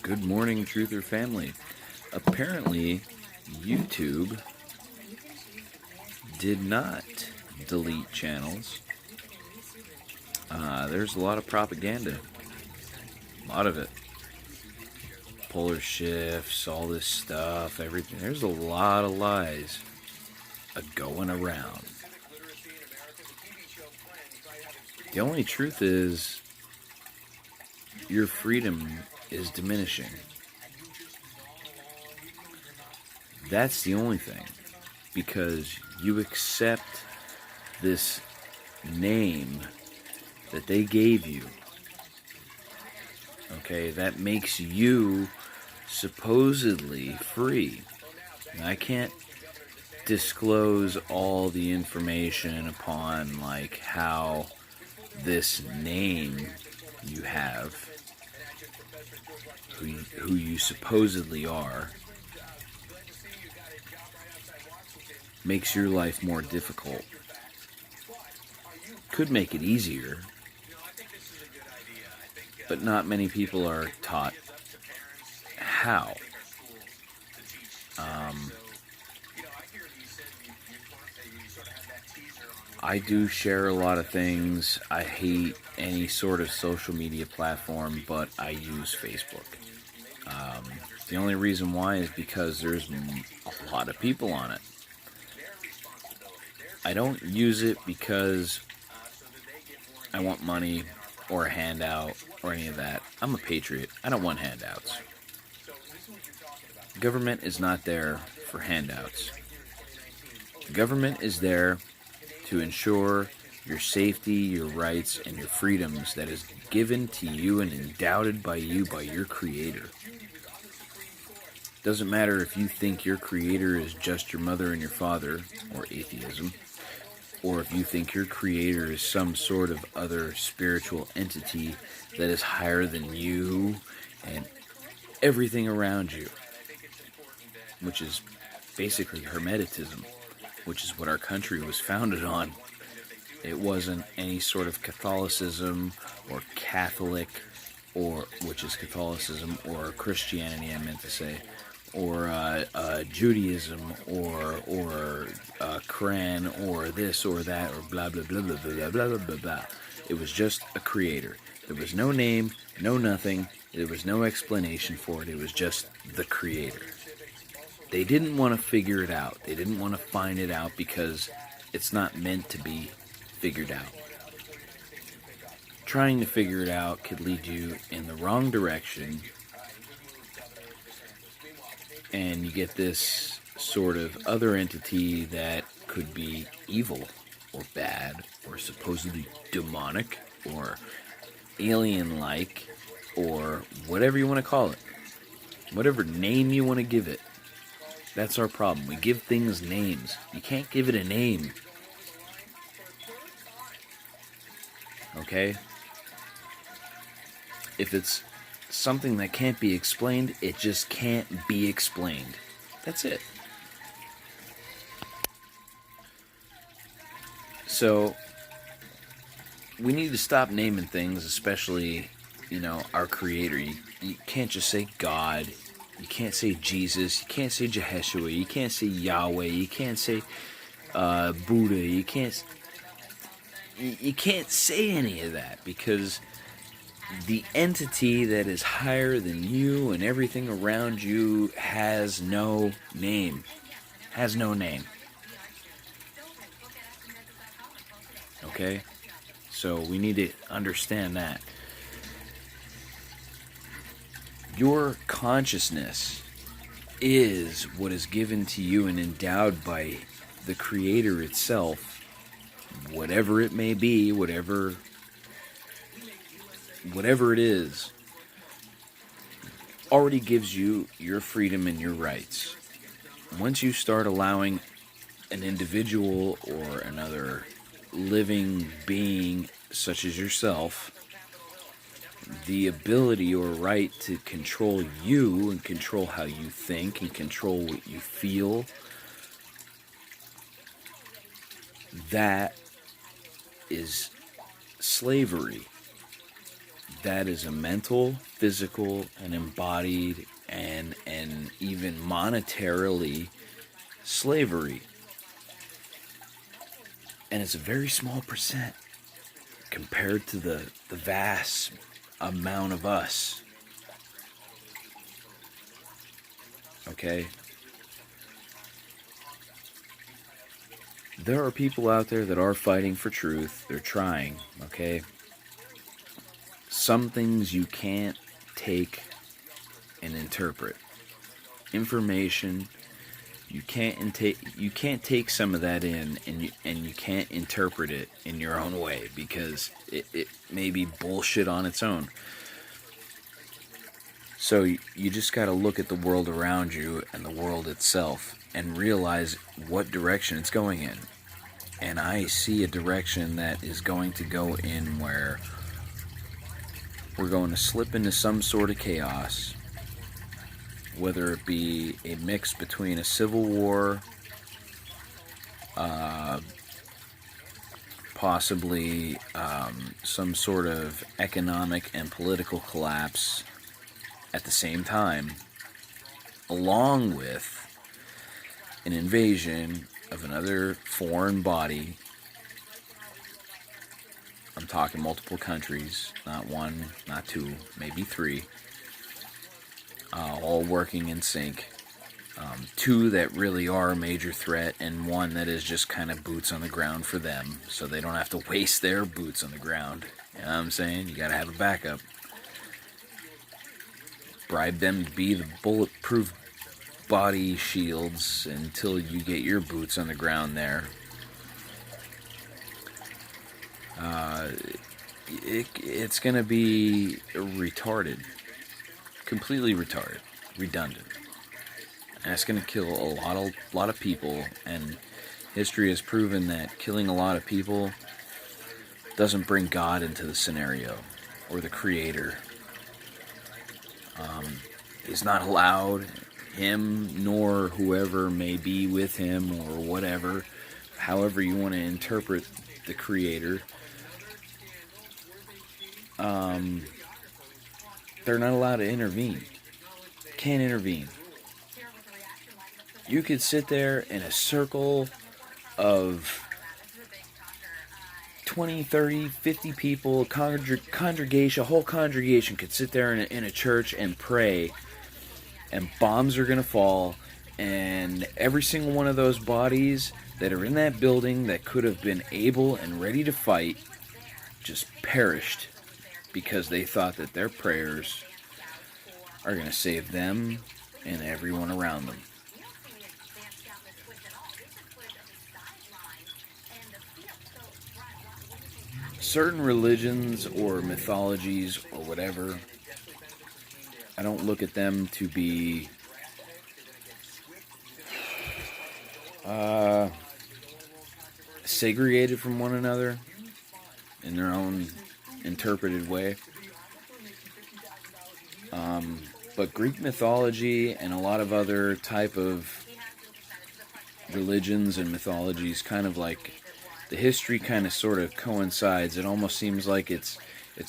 Good morning, Truther family. Apparently, YouTube did not delete channels. There's a lot of propaganda. A lot of it. Polar shifts, all this stuff, everything. There's a lot of lies going around. The only truth is, your freedom is diminishing. That's the only thing. Because you accept this name that they gave you. Okay, that makes you supposedly free. Now, I can't disclose all the information upon like how this name you have, who you supposedly are, makes your life more difficult. Could make it easier, but not many people are taught how. I do share a lot of things. I hate any sort of social media platform, but I use Facebook. The only reason why is because there's a lot of people on it. I don't use it because I want money or a handout or any of that. I'm a patriot. I don't want handouts. The government is not there for handouts. The government is there to ensure your safety, your rights, and your freedoms that is given to you and endowed by you by your creator. Doesn't matter if you think your creator is just your mother and your father, or atheism, or if you think your creator is some sort of other spiritual entity that is higher than you and everything around you, which is basically Hermeticism, which is what our country was founded on. It wasn't any sort of Catholicism or Catholic, or which is Catholicism, or Christianity, I meant to say, or Judaism, or Quran, or this or that, or blah blah blah blah blah blah blah blah blah. It was just a creator. There was no name, no nothing. There was no explanation for it. It was just the creator. They didn't want to figure it out. They didn't want to find it out because it's not meant to be figured out. Trying to figure it out could lead you in the wrong direction, and you get this sort of other entity that could be evil or bad or supposedly demonic or alien-like or whatever you want to call it. Whatever name you want to give it. That's our problem. We give things names. You can't give it a name. Okay? If it's something that can't be explained, it just can't be explained. That's it. So, we need to stop naming things, especially, our creator. You can't just say God. You can't say Jesus. You can't say Jehoshua. You can't say Yahweh. You can't say Buddha. You can't say any of that, because the entity that is higher than you and everything around you has no name. Has no name. Okay? So we need to understand that. Your consciousness is what is given to you and endowed by the Creator itself, whatever it may be, whatever it is, already gives you your freedom and your rights. Once you start allowing an individual or another living being such as yourself the ability or right to control you and control how you think and control what you feel, that is slavery. that is a mental, physical, and embodied and even monetarily slavery. And it's a very small percent compared to the vast amount of us. Okay? There are people out there that are fighting for truth. They're trying, okay? Some things you can't take and interpret. Information, you can't take some of that in, and you can't interpret it in your own way, because it may be bullshit on its own. So you just got to look at the world around you and the world itself and realize what direction it's going in. And I see a direction that is going to go in where we're going to slip into some sort of chaos, whether it be a mix between a civil war, possibly some sort of economic and political collapse at the same time, along with an invasion of another foreign body. I'm talking multiple countries, not one, not two, maybe three, all working in sync. Two that really are a major threat, and one that is just kind of boots on the ground for them, so they don't have to waste their boots on the ground. You know what I'm saying? You gotta have a backup. Bribe them to be the bulletproof body shields until you get your boots on the ground there. It's going to be retarded. Completely retarded. Redundant. And it's going to kill a lot of people, and history has proven that killing a lot of people doesn't bring God into the scenario, or the Creator. Is not allowed, him nor whoever may be with him or whatever, however you want to interpret the Creator. They're not allowed to intervene. Can't intervene. You could sit there in a circle of 20, 30, 50 people, congregation, a whole congregation could sit there in a church and pray, and bombs are going to fall, and every single one of those bodies that are in that building that could have been able and ready to fight just perished because they thought that their prayers are going to save them and everyone around them. Certain religions or mythologies or whatever, I don't look at them to be segregated from one another in their own interpreted way. But Greek mythology and a lot of other type of religions and mythologies, kind of like the history kind of sort of coincides. It almost seems like it's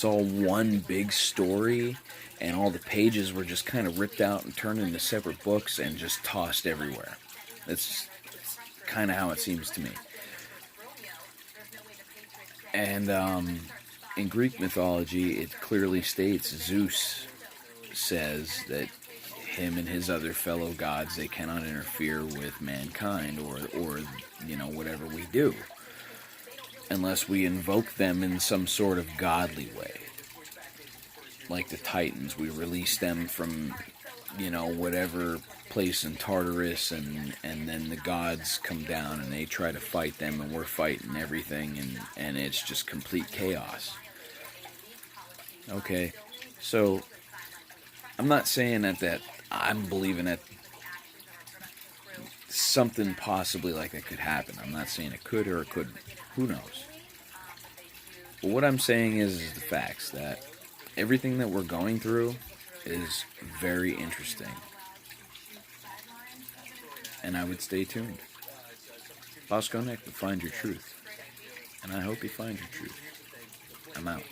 all one big story, and all the pages were just kind of ripped out and turned into separate books and just tossed everywhere. That's kind of how it seems to me. And in Greek mythology, it clearly states Zeus says that him and his other fellow gods, they cannot interfere with mankind or whatever we do, unless we invoke them in some sort of godly way. Like the Titans, we release them from, whatever place in Tartarus, and then the gods come down and they try to fight them, and we're fighting everything, and it's just complete chaos. Okay, so I'm not saying that I'm believing that something possibly like that could happen. I'm not saying it could or it couldn't. Who knows? But what I'm saying is the facts, that everything that we're going through is very interesting. And I would stay tuned. Bosco Nick will find your truth. And I hope you find your truth. I'm out.